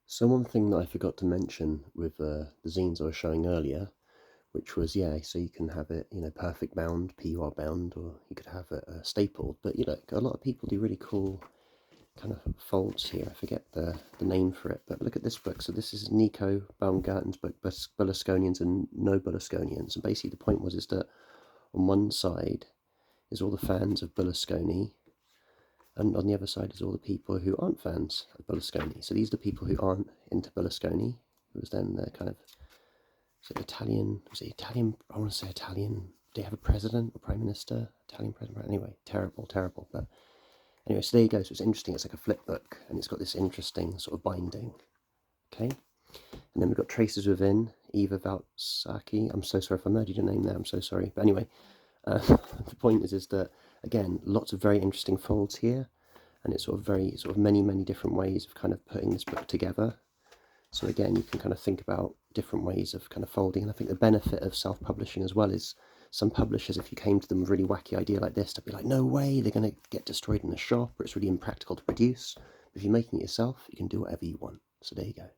So one thing that I forgot to mention with the zines I was showing earlier, which was, yeah, so you can have it, perfect bound, PUR bound, or you could have it stapled. But, a lot of people do really cool kind of folds here. I forget the name for it, but look at this book. So this is Nico Baumgarten's book, Berlusconians and No Berlusconians. And basically the point is that on one side is all the fans of Berlusconi, and on the other side is all the people who aren't fans of Berlusconi. So these are the people who aren't into Berlusconi, who was then the kind of, Italian, was it Italian, I want to say Italian, do they have a president or prime minister? Italian president, anyway, terrible, but anyway, so there you go. So it's interesting, it's like a flip book, and it's got this interesting sort of binding, okay? And then we've got Traces Within, Eva Valsaki. I'm so sorry if I murdered your name there, I'm so sorry. But anyway, the point is that, again, lots of very interesting folds here, and it's sort of many different ways of kind of putting this book together. So again, you can kind of think about different ways of kind of folding. And I think the benefit of self-publishing as well is some publishers, if you came to them with a really wacky idea like this, they'd be like, no way, they're going to get destroyed in the shop, or it's really impractical to produce. But if you're making it yourself, you can do whatever you want. So there you go.